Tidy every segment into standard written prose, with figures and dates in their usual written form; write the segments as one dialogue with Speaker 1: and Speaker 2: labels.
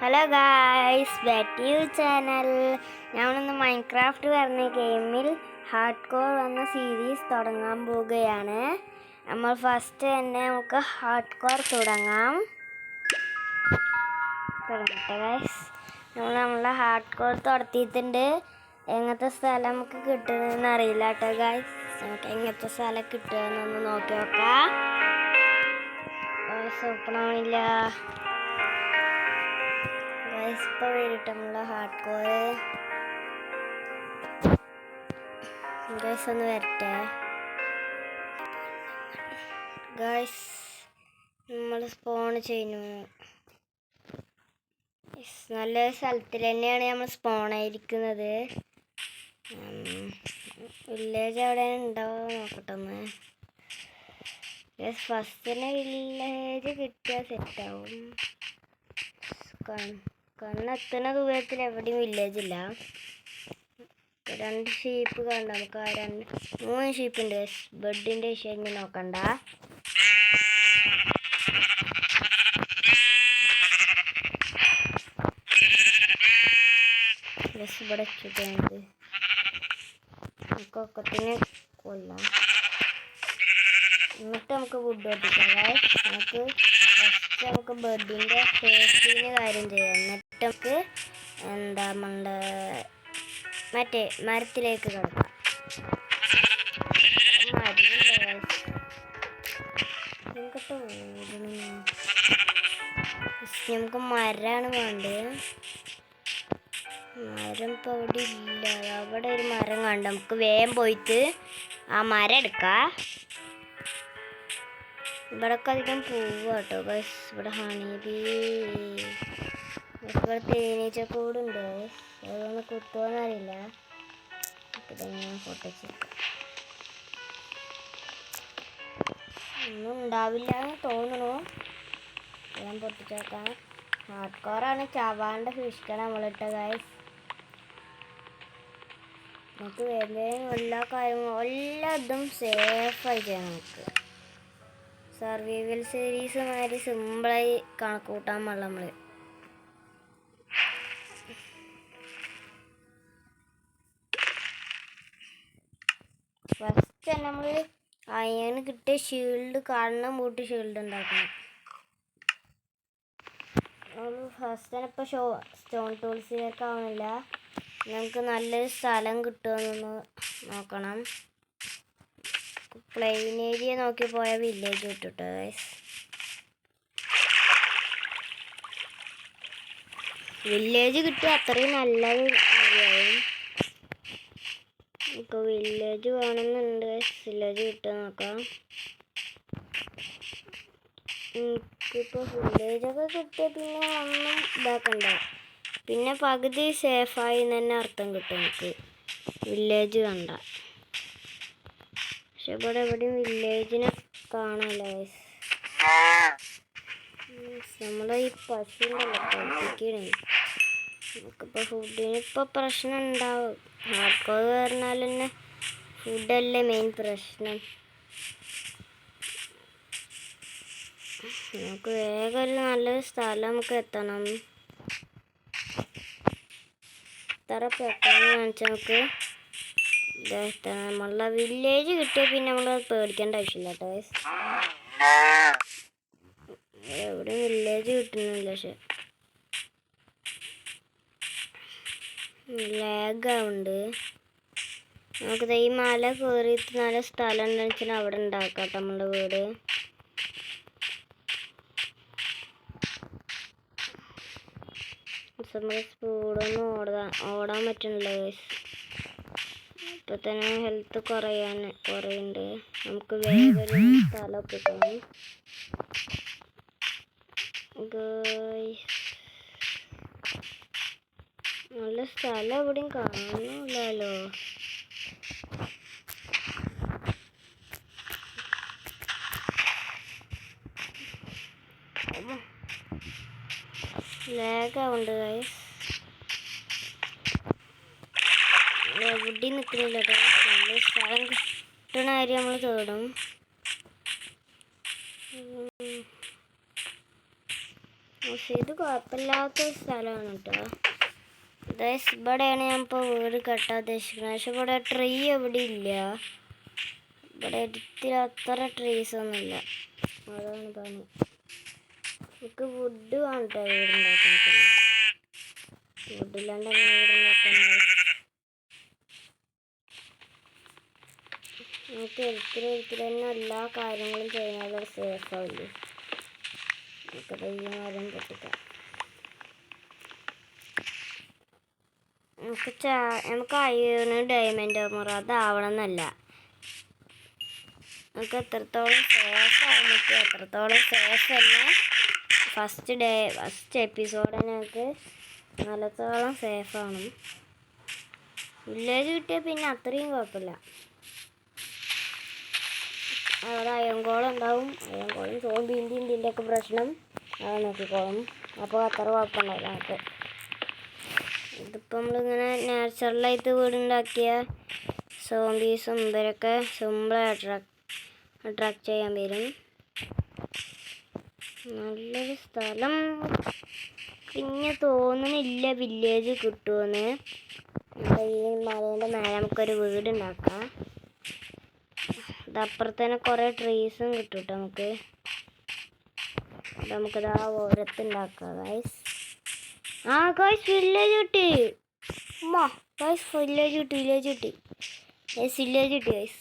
Speaker 1: Hello guys, back to channel. ഞങ്ങളിന്ന് Minecraft പറഞ്ഞ ഗെയിമിൽ ഹാർഡ് കോർ എന്ന സീരീസ് തുടങ്ങാൻ പോവുകയാണ്. നമ്മൾ ഫസ്റ്റ് തന്നെ നമുക്ക് ഹാർഡ് കോർ തുടങ്ങാം. തുടങ്ങട്ടെ ഗായ്സ്. നമ്മളെ ഹാർഡ് കോർ തുടത്തിയിട്ടുണ്ട്. എങ്ങനത്തെ സ്ഥലം നമുക്ക് കിട്ടുന്നതെന്ന് അറിയില്ല കേട്ടോ ഗായ്സ്. നമുക്ക് എങ്ങനത്തെ സ്ഥലം കിട്ടുമെന്നൊന്ന് നോക്കി നോക്കാം. ഓപ്പണാവില്ല. ഇപ്പോൾ വരിട്ടുള്ള ഹാർഡ് കോർ ഗൈസ് ഒന്ന് വരട്ടെ. ഗൈസ് നമ്മൾ സ്പോൺ ചെയ്യുന്നു. നല്ല സ്ഥലത്തിൽ തന്നെയാണ് നമ്മൾ സ്പോൺ ആയിരിക്കുന്നത്. വില്ലേജ് എവിടെ ഉണ്ടാവും നോക്കട്ടെ ഒന്ന്. ഫസ്റ്റ് തന്നെ വില്ലേജ് കിട്ടിയാൽ സെറ്റാവും. കണ്ണെത്തുന്ന ദൂരത്തിൽ എവിടെയും വില്ലേജ് ഇല്ല. 2 ഷീപ്പ് കണ്ട നമുക്ക് 3 ഷീപ്പുണ്ട്. ബെഡിൻ്റെ വിഷയം നോക്കണ്ട. ഇവിടെ വെച്ചിട്ടുണ്ട്. നമുക്കൊക്കത്തിന് കൊല്ലാം. എന്നിട്ട് നമുക്ക് വുഡ് ഒട്ടിക്കാം. നമുക്ക് ബെഡിൻ്റെ സേഫ്റ്റീന് കാര്യം ചെയ്യാം. എന്നിട്ട് നമുക്ക് നമ്മളുടെ മറ്റേ മരത്തിലേക്ക് കിടക്കാം. നമുക്ക് മരമാണ് വേണ്ടത്. മരം ഇപ്പോൾ അവിടെ ഇല്ല. അവിടെ ഒരു മരം കണ്ട് നമുക്ക് വേഗം പോയിട്ട് ആ മരം എടുക്കാം. ഇവിടൊക്കെ അധികം പോവുക കേട്ടോ ഗൈസ്. ഇവിടെ ഹണി ബീ, ഇവിടെ തേനീച്ചക്കൂടുണ്ട്. അതൊന്ന് കുത്തുമെന്നറിയില്ല. ഇതെങ്ങനെ പൊട്ടിച്ചേക്കാം. ഒന്നും ഉണ്ടാവില്ല എന്ന് തോന്നുന്നു. ഞാൻ പൊട്ടിച്ചേക്കാം. ഹാർഡ് കോറാണ്. ചവാണ്ട് സൂക്ഷിക്കണം നമ്മളിട്ട ഗൈസ്. നമുക്ക് വേഗം എല്ലാ കാര്യങ്ങളും എല്ലാ ഇതും സേഫായി ചെയ്യാം. നമുക്ക് സർവൈവൽ സീരീസ് മാതിരി സിമ്പിളായി കണക്കൂട്ടാൻ പാടില്ല നമ്മൾ. ഫസ്റ്റ് തന്നെ നമ്മൾ അയണ് കിട്ടിയ ഷീൽഡ് കാണണം കൂട്ടി ഷീൽഡ് ഉണ്ടാക്കണം. നമ്മൾ ഫസ്റ്റ് തന്നെ ഇപ്പോൾ സ്റ്റോൺ ടൂൾസിലേക്ക് ആവുന്നില്ല. നമുക്ക് നല്ലൊരു സ്ഥലം കിട്ടുമെന്നൊന്ന് നോക്കണം. പ്ലെയിൻ ഏരിയ നോക്കി പോയാൽ വില്ലേജ് കിട്ടുട്ടോ ഗൈസ്. വില്ലേജ് കിട്ടിയ അത്രയും നല്ലത് അറിയാവും. ഇപ്പോൾ വില്ലേജ് വേണമെന്നുണ്ട് ഗൈസ്. വില്ലേജ് കിട്ടുക നോക്കാം. എനിക്കിപ്പോൾ വില്ലേജൊക്കെ കിട്ടിയ പിന്നെ ഒന്നും ഇതാക്കണ്ട. പിന്നെ പകുതി സേഫായി തന്നെ അർത്ഥം കിട്ടും എനിക്ക് വില്ലേജ് കണ്ട. പക്ഷെ ഇവിടെ എവിടെയും വില്ലേജിനെ കാണാമല്ലോ ഗൈസ്. നമ്മളെ ഈ പശുവിൻ്റെ പഠിപ്പിക്കണേ. നമുക്കിപ്പോൾ ഫുഡിന് ഇപ്പോൾ പ്രശ്നം ഉണ്ടാവും. ഹാർഡ് കോർ പറഞ്ഞാൽ തന്നെ ഫുഡല്ലേ മെയിൻ പ്രശ്നം. നമുക്ക് വേഗം ഒരു നല്ലൊരു സ്ഥലം നമുക്ക് എത്തണം. എത്ര പെട്ടെന്ന് കാണിച്ചാൽ നമുക്ക് ഇതെത്തണം. നമ്മളെ വില്ലേജ് കിട്ടിയാൽ പിന്നെ നമ്മൾ പേടിക്കേണ്ട ആവശ്യമില്ല കേട്ടോ ഗൈസ്. എവിടെയും വില്ലേജ് കിട്ടുന്നില്ല. പക്ഷെ ലാഗാവുണ്ട്. നമുക്ക് ഈ മല കയറിയിട്ട് നല്ല സ്ഥലം ഉണ്ടെന്ന് വെച്ചാൽ അവിടെ ഉണ്ടാക്കാം നമ്മുടെ വീട്. നമ്മുടെ സ്പീഡൊന്നും ഓടാൻ പറ്റണില്ല ഗൈസ്. ഇപ്പം തന്നെ ഹെൽത്ത് കുറയുന്നുണ്ട്. നമുക്ക് വേഗം ഒരു സ്ഥലം കിട്ടണം ഗൈസ്. നല്ല സ്ഥലം എവിടെയും കാണുന്നില്ലല്ലോ. ലാഗാവുണ്ട് ഗൈസ്. എവിടെയും നിൽക്കുന്നില്ല കേട്ടോ. നല്ല സ്ഥലം കിട്ടണ കാര്യം നമ്മൾ തേടും. പക്ഷെ ഇത് കുഴപ്പമില്ലാത്ത സ്ഥലമാണ് കേട്ടോ. ഇവിടെയാണ് ഞാൻ ഇപ്പോൾ വീട് കെട്ടാൻ ഉദ്ദേശിക്കുന്നത്. പക്ഷെ ഇവിടെ ട്രീ എവിടെ ഇല്ല. ഇവിടെ എടുത്തിൽ അത്ര ട്രീസ് ഒന്നുമില്ല. അതാണ് പണി. എനിക്ക് വുഡ് വേണ്ടോ വീടുണ്ടാക്കാൻ. വുഡില്ലാണ്ട് വീടുണ്ടാക്കാൻ നമുക്ക് എഴുത്തിൽ തന്നെ എല്ലാ കാര്യങ്ങളും ചെയ്യുന്നത് സേഫ് ആവില്ലേ. നമുക്ക് ഈ മരം പൊട്ടിക്കാം. നമുക്ക് അയ്യോന് ഡയമണ്ട് ആർമർ അതാവണം എന്നല്ല. നമുക്ക് എത്രത്തോളം സേഫ് ആവാൻ പറ്റും അത്രത്തോളം സേഫ് തന്നെ ഫസ്റ്റ് എപ്പിസോഡ് തന്നെ നമുക്ക് നല്ലത്തോളം സേഫ് ആണ്. വില്ലേജ് കിട്ടിയാൽ പിന്നെ അത്രയും കുഴപ്പമില്ല. അവിടെ അയങ്കോളം ഉണ്ടാവും. അയങ്കോളം സോംബിൻ്റെ ഇതിൻ്റെയൊക്കെ പ്രശ്നം അത് നോക്കിക്കോളും. അപ്പോൾ അത്ര കുഴപ്പമുണ്ടാവില്ല നമുക്ക്. ഇതിപ്പോൾ നമ്മളിങ്ങനെ നാച്ചുറലായിട്ട് വീടുണ്ടാക്കിയ സോംബീസും ഇവരൊക്കെ സിമ്പിളായി അട്രാക്ട് ചെയ്യാൻ വരും. നല്ലൊരു സ്ഥലം പിന്നെ തോന്നുന്നില്ല വില്ലേജ് കിട്ടുമെന്ന്. ഈ മലേൻ്റെ മേലെ നമുക്കൊരു വീടുണ്ടാക്കാം. ഇതപ്പുറത്ത് തന്നെ കുറേ ട്രീസും കിട്ടും കേട്ടോ നമുക്ക്. നമുക്കിതാ ഓരത്തുണ്ടാക്കാം ഗൈസ്. ഗൈസ് വില്ലേജ് കിട്ടി. ഗൈസ് വില്ലേജ് കിട്ടി ഗൈസ്.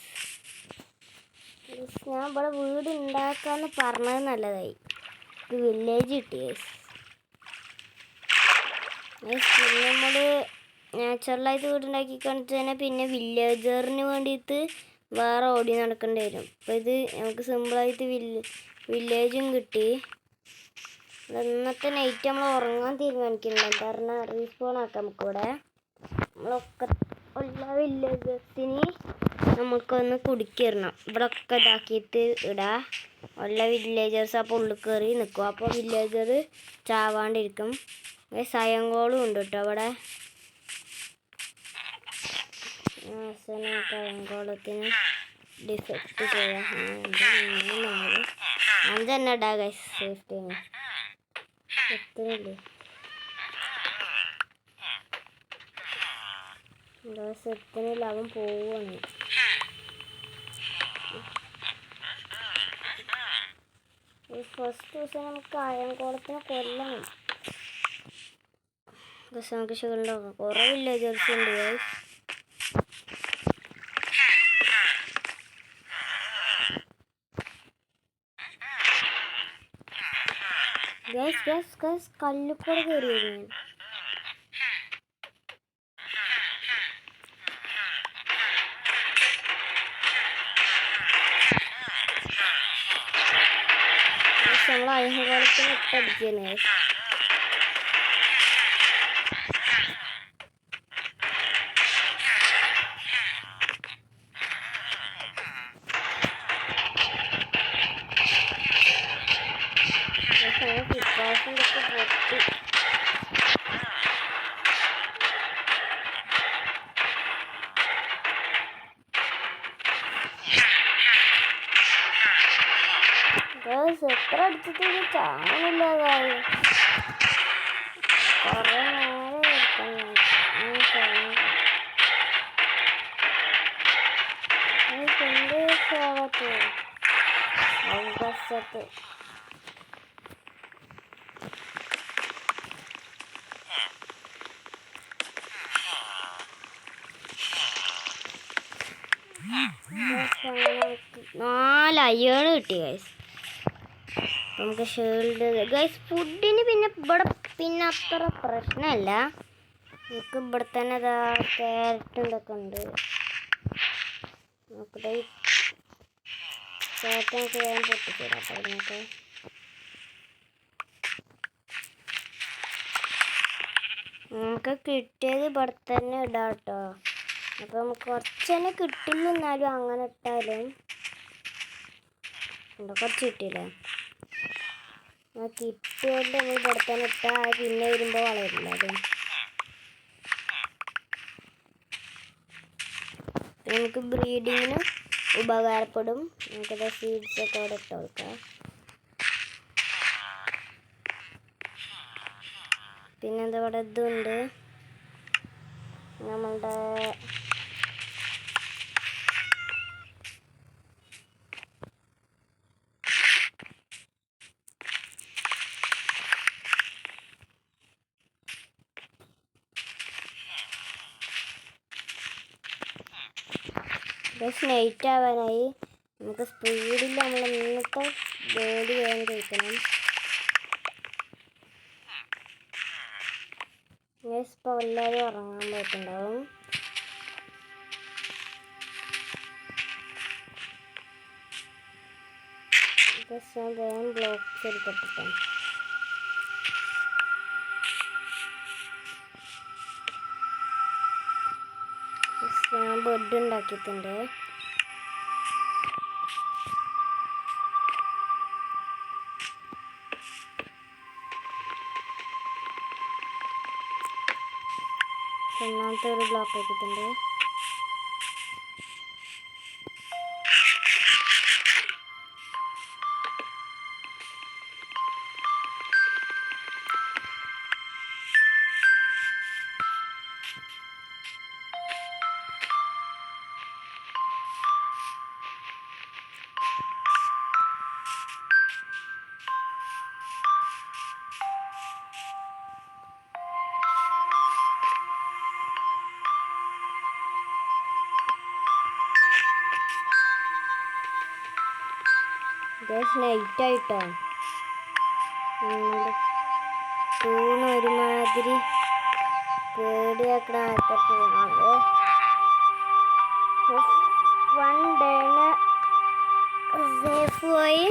Speaker 1: ഞാൻ ഇവിടെ വീട് ഉണ്ടാക്കാന്ന് പറഞ്ഞത് നല്ലതായി. ഇത് വില്ലേജ് കിട്ടി ഗൈസ്. പിന്നെ നമ്മൾ നാച്ചുറലായിട്ട് വീടുണ്ടാക്കി കാണിച്ചു തന്നെ പിന്നെ വില്ലേജറിന് വേണ്ടിയിട്ട് വേറെ ഓടി നടക്കേണ്ടി വരും. അപ്പോൾ ഇത് നമുക്ക് സിമ്പിളായിട്ട് വില്ലേജും കിട്ടി. ഇന്നത്തെ നൈറ്റ് നമ്മൾ ഉറങ്ങാൻ തീരുമാനിക്കുന്നുണ്ട്. കാരണം റീസ്പോൺ ആക്കാം നമുക്കിവിടെ. നമ്മളൊക്കെ എല്ലാ വില്ലേജേഴ്സിന് നമുക്കൊന്ന് കുടിക്കിടണം. ഇവിടെ ഒക്കെ ഇതാക്കിയിട്ട് ഇടാം. എല്ലാ വില്ലേജേഴ്സ് അപ്പോൾ ഉള്ളിൽ കയറി നിൽക്കും. അപ്പോൾ വില്ലേജർ ചാവാണ്ടിരിക്കും. സയങ്കോളും ഉണ്ട് കേട്ടോ അവിടെ. സയങ്കോളത്തിന് ഡിഫക്റ്റ് ചെയ്യാം. 5 തന്നെ ഇടാം ഗൈസ് സേഫ്റ്റിന്. എത്തുന്നില്ലേ സെറ്റിനില്ല, അവൻ പോവാണ്. ഈ ഫസ്റ്റ് ദിവസം നമുക്ക് അയൻകോളത്തിനെ കൊല്ലണം. നമുക്ക് ഷുഗറുണ്ടാക്കാം. കുറേ വില്ലേജേഴ്സ് ഉണ്ട് ഗൈസ്. കല്ലുക്കൂടെ കയറി വരും. നമ്മൾ അയൻകോളത്തിന് ഇട്ടടിക്കുന്നേ. എത്ര അടിച്ചിട്ട് ചാണില്ല. കുറേ നേരം അവകാശത്ത് നാലയ്യാണ് കിട്ടി ഗൈസ്. നമുക്ക് ഷീൽഡ് ഗൈസ്. ഫുഡിന് പിന്നെ ഇവിടെ പിന്നെ അത്ര പ്രശ്നമല്ല. നമുക്ക് ഇവിടെ തന്നെ ഇതാ ക്യാരറ്റ് ഇതൊക്കെ ഉണ്ട്. നോക്കട്ടെ ക്യാരറ്റ് നമുക്ക് വേഗം പൊട്ടിത്തരാം. അപ്പോൾ നമുക്ക് കിട്ടിയത് ഇവിടെ തന്നെ ഇടാം കേട്ടോ. അപ്പോൾ നമുക്ക് കുറച്ച് തന്നെ കിട്ടില്ല. എന്നാലും അങ്ങനെ ഇട്ടാലും കുറച്ച് കിട്ടിയില്ലേ. കിട്ടിയോണ്ട് നമ്മൾ ഇവിടെ തന്നെ ഇട്ടാൽ പിന്നെ വരുമ്പോൾ വളരില്ല. അത് നമുക്ക് ബ്രീഡിങ്ങിന് ഉപകാരപ്പെടും. നമുക്കത് സീഡ്സൊക്കെ അവിടെ ഇട്ട് കൊടുക്കാം. പിന്നെ എന്താ ഇവിടെ ഇതുണ്ട് നമ്മളുടെ നൈറ്റ് ആവാനായി. നമുക്ക് സ്പീഡിൽ നമ്മൾ ഇന്നത്തെ ജോലി വേഗം കഴിക്കണം. ഇപ്പോൾ എല്ലാവരും ഉറങ്ങാൻ പോയിട്ടുണ്ടാവും. ഞാൻ വേഗം ബ്ലോക്ക്സ് എടുക്കട്ടെ. ഞാൻ ബെഡ് ഉണ്ടാക്കിയിട്ടുണ്ട്. ഒന്നാമത്തെ ഒരു ബ്ലോക്ക് ആക്കിയിട്ടുണ്ട്. നൈറ്റ് ആയിട്ടോ തൂണ് ഒരുമാതിരി പേടിയാക്കണ തൂണാണ്. വൺ ഡേന് സേഫ് പോയി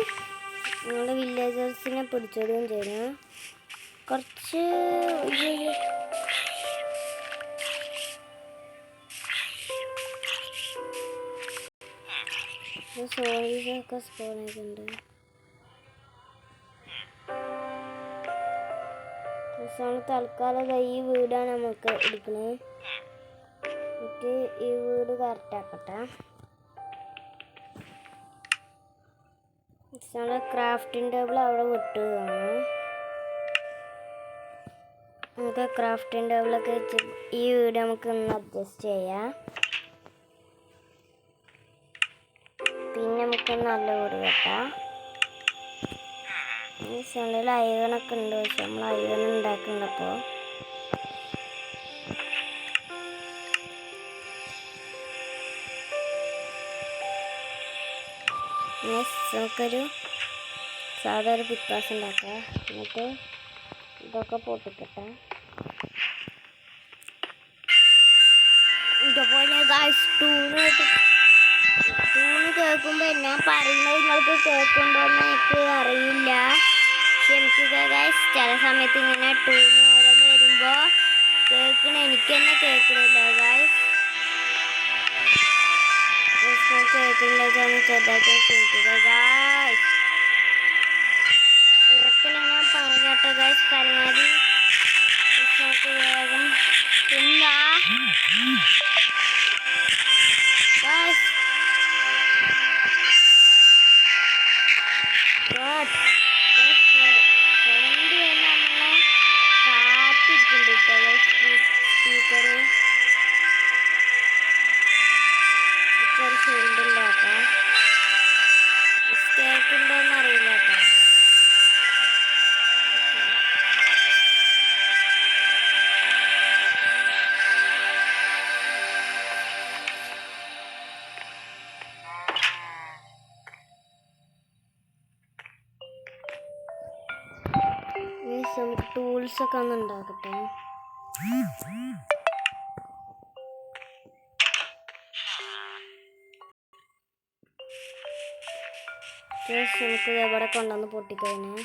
Speaker 1: ഞങ്ങളുടെ വില്ലേജേഴ്സിനെ പിടിച്ചോടുകയും ചെയ്യുന്നു. കുറച്ച് സോണീസൊക്കെ സ്പോൺ ആയിട്ടുണ്ട്. തൽക്കാലം ഈ വീടാണ് നമുക്ക് എടുക്കുന്നത്. എന്നിട്ട് ഈ വീട് കറക്റ്റാക്കട്ടെ. ക്രാഫ്റ്റിംഗ് ടേബിൾ അവിടെ വിട്ടു കാണും. നമുക്ക് ക്രാഫ്റ്റിംഗ് ടേബിളൊക്കെ വെച്ച് ഈ വീട് നമുക്ക് ഒന്ന് അഡ്ജസ്റ്റ് ചെയ്യാം. പിന്നെ നമുക്ക് നല്ല വീട് കെട്ടാം. ഈ സൈഡിൽ അയണൊക്കെ ഉണ്ട്. പക്ഷെ നമ്മൾ അയൺ ഉണ്ടാക്കുന്നപ്പോൾ നമുക്കൊരു സാധാ ഒരു പിക്കാസ് ഉണ്ടാക്കാം. എന്നിട്ട് ഇതൊക്കെ പൊട്ടിക്കട്ടെ. ഇതുപോലെ തൂണ് കേൾക്കുമ്പോൾ ഞാൻ പറയുന്നത് നിങ്ങൾക്ക് കേൾക്കുമ്പോഴൊന്നും എനിക്ക് അറിയില്ല. ക്ഷമിക്കുക ഗൈസ്. ചില സമയത്ത് ഇങ്ങനെ ടൂണ് ഓരോന്ന് വരുമ്പോൾ എനിക്ക് തന്നെ കേൾക്കണില്ല ഗൈസ്. കേൾക്കുന്നില്ലെന്ന് ചെറുതായിട്ട് ക്ഷമിക്കുക ഗൈസ്. ഉറക്കല് ഞാൻ പറഞ്ഞോട്ടെ ഗൈസ്. പരമാവധി നമുക്ക് വേഗം തിന്നാ ഗൈസ്. സ്പീക്കറ് ഒരു ഫീൽഡ് ഉണ്ടാക്കാം. കേൾക്കുണ്ടോന്ന് അറിയില്ല കേട്ടോ. നമുക്ക് ടൂൾസൊക്കെ ഒന്ന് ഉണ്ടാക്കട്ടെ. നമുക്ക് എവിടെ കൊണ്ടുവന്ന് പൊട്ടിക്കഴിഞ്ഞ്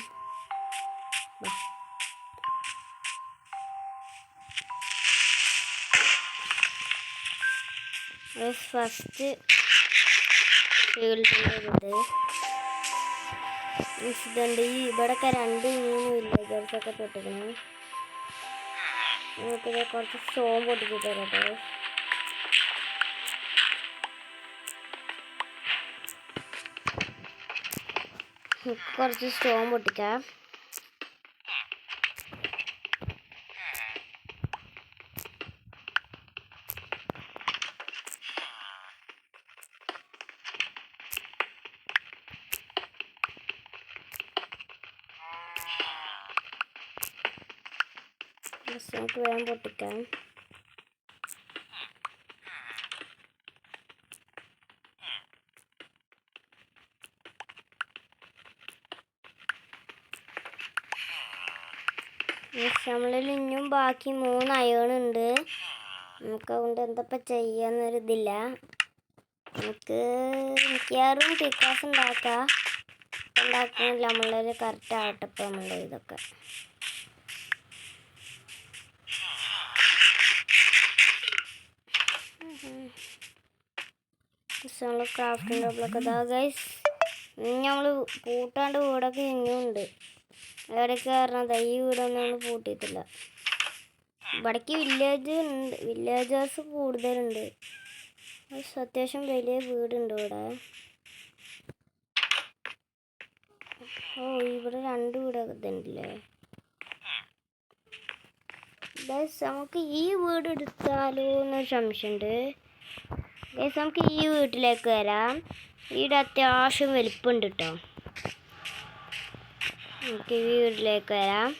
Speaker 1: ഫസ്റ്റ് ഫീൽഡിൻ്റെ ഇതുണ്ട്. ഈ ഇവിടെയൊക്കെ 2-3 വില്ലേജേഴ്സൊക്കെ പൊട്ടിക്കണം. നമുക്കിത് കുറച്ച് സ്റ്റോൺ പൊട്ടിച്ചിട്ട് കേട്ടോ. കുറച്ച് സ്റ്റോൺ പൊട്ടിക്കാം. നമുക്ക് വേഗം പൊട്ടിക്കാം. നമ്മളിൽ ഇനിയും ബാക്കി 3 അയേൺ ഉണ്ട്. നമുക്ക് അതുകൊണ്ട് എന്തപ്പം ചെയ്യാന്നൊരിതില്ല. നമുക്ക് മിക്കവാറും പിക്കാസ് ഉണ്ടാക്കുന്നില്ല. നമ്മളൊരു കറക്റ്റ് ആവട്ടെ ഇപ്പം നമ്മളുടെ ഇതൊക്കെ. നമ്മൾ ക്രാഫ്റ്റിംഗ് ടേബിളൊക്കെ ഇതാ ഗൈസ്. നമ്മൾ പൂട്ടാണ്ട് വീടൊക്കെ ഇനിയുണ്ട്. എവിടെയൊക്കെ പറഞ്ഞത് ഈ വീടൊന്നും നമ്മൾ പൂട്ടിയിട്ടില്ല. ഇവിടേക്ക് വില്ലേജേഴ്സ് കൂടുതലുണ്ട്. അത്യാവശ്യം വലിയ വീടുണ്ട് ഇവിടെ. ഇവിടെ 2 വീടൊക്കെ ഉണ്ടല്ലേ. ഗൈസ് നമുക്ക് ഈ വീട് എടുത്താലോ എന്നൊരു സംശയമുണ്ട്. ഗൈസ് നമുക്ക് ഈ വീട്ടിലേക്ക് വരാം. വീട് അത്യാവശ്യം വലിപ്പമുണ്ട് കേട്ടോ. നമുക്ക് ഈ വീട്ടിലേക്ക് വരാം.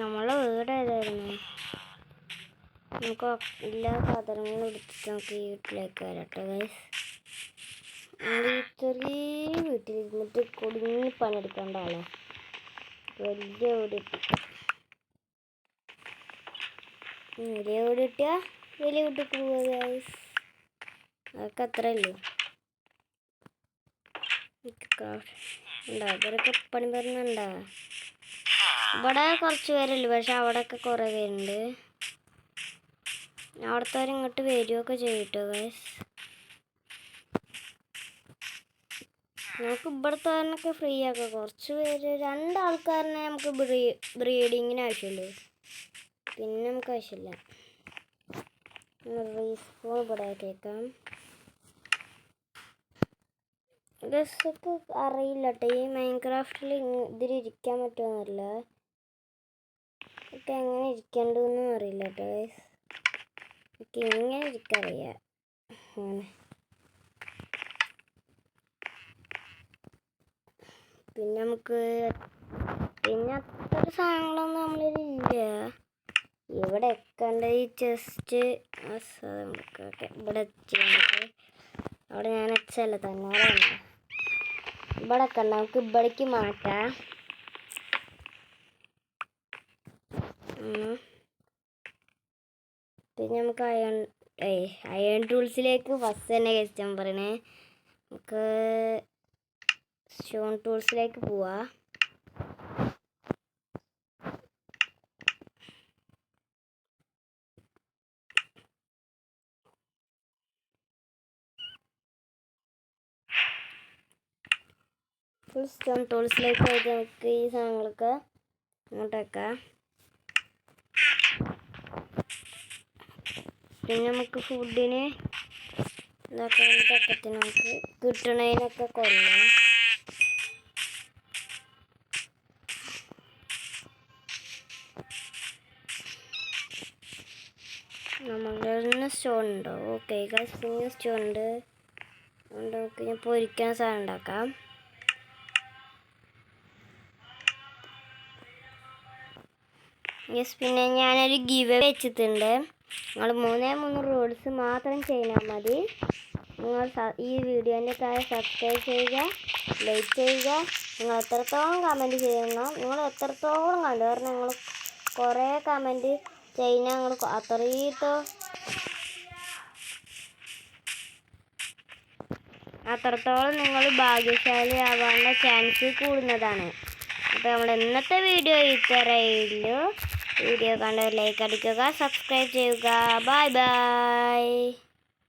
Speaker 1: നമ്മളെ വീട് ഏതായിരുന്നു? നമുക്ക് എല്ലാ സാധനങ്ങളും എടുത്തിട്ട് നമുക്ക് ഈ വീട്ടിലേക്ക് വരാം കേട്ടോ ഗൈസ്. നമ്മൾ ഈ ചെറിയ വീട്ടിലിരുന്നിട്ട് കുടുങ്ങി പണിയെടുക്കേണ്ട ആളാണ്. വലിയ വീട് കിട്ടിയാൽ വലിയ വീട്ടിൽ പോവുക ഗൈസ്. അതൊക്കെ അത്രയല്ലേ. ഇവരൊക്കെ പണി പറയുന്നുണ്ടാ. ഇവിടെ കുറച്ച് പേരുള്ളൂ, പക്ഷെ അവിടെയൊക്കെ കുറേ പേരുണ്ട്. അവിടുത്തെ ഇങ്ങോട്ട് വരികയൊക്കെ ചെയ്യട്ടോ ഗൈസ്. നമുക്ക് ഇവിടുത്തെ കാരനൊക്കെ ഫ്രീ ആക്കാം. കുറച്ച് പേര് 2 ആൾക്കാരനെ നമുക്ക് ബ്രീഡിങ്ങിന് ആവശ്യമുള്ളൂ. പിന്നെ നമുക്ക് ആവശ്യമില്ല. റീസ്പോൺ ഇവിടെ കേൾക്കാം. ഗസ്സൊക്കെ അറിയില്ല കേട്ടോ. ഈ മൈൻക്രാഫ്റ്റിൽ ഇതിലിരിക്കാൻ പറ്റുമെന്നറിയില്ല. ഒക്കെ എങ്ങനെ ഇരിക്കേണ്ടതെന്നും അറിയില്ല കേട്ടോ ഗൈസ്. എനിക്ക് ഇങ്ങനെ ഇരിക്കറിയാം. അങ്ങനെ പിന്നെ നമുക്ക് അത്ര സാധനങ്ങളൊന്നും നമ്മളിലില്ല. ഇവിടെ വെക്കേണ്ട ഈ ചെസ്റ്റ് ഇവിടെ വെച്ചിട്ട് അവിടെ ഞാൻ വെച്ചല്ല തന്നെ ഇവിടെ കണ്ട നമുക്ക് ഇവിടേക്ക് മാറ്റാം. പിന്നെ നമുക്ക് അയൺ ടൂൾസിലേക്ക് ഫസ്റ്റ് തന്നെ കഴിച്ചാൽ പറയണേ. നമുക്ക് സ്റ്റോൺ ടൂൾസിലേക്ക് പോവാ. സ്റ്റോൺ ടൂൾസിലേക്ക് പോയിട്ട് നമുക്ക് ഈ സാധനങ്ങളൊക്കെ ഇങ്ങോട്ട് വെക്കാം. പിന്നെ നമുക്ക് ഫുഡിന് ഇതാക്കാൻ തക്കത്തിന് നമുക്ക് കിട്ടണതിനൊക്കെ കൊല്ലാം. നമ്മളുടെ സ്റ്റോൺ ഉണ്ടോ? ഓക്കെ ഗൈസ്, പിന്നെ സ്റ്റോൺ ഉണ്ട്. അതുകൊണ്ട് നമുക്ക് ഞാൻ പൊരിക്കാൻ സാധനം ഉണ്ടാക്കാം. യെസ്, പിന്നെ ഞാനൊരു ഗിവ് വെച്ചിട്ടുണ്ട്. നിങ്ങൾ 3 റൂൾസ് മാത്രം ചെയ്താൽ മതി. നിങ്ങൾ ഈ വീഡിയോൻ്റെ താഴെ സബ്സ്ക്രൈബ് ചെയ്യുക, ലൈക്ക് ചെയ്യുക. നിങ്ങൾ എത്രത്തോളം കമൻറ്റ് ചെയ്യണം, നിങ്ങൾ എത്രത്തോളം കണ്ടു കാരണം നിങ്ങൾ കുറേ കമൻറ്റ് ചെയ്യുന്ന നിങ്ങൾ അത്രത്തോളം നിങ്ങൾ ഭാഗ്യശാലി ആവാനുള്ള ചാൻസ് കൂടുന്നതാണ്. അപ്പോൾ നമ്മൾ ഇന്നത്തെ വീഡിയോ ഇത്രയുള്ളൂ. വീഡിയോ കണ്ടവർ ലൈക്ക് അടിക്കുക, സബ്സ്ക്രൈബ് ചെയ്യുക. Bye bye.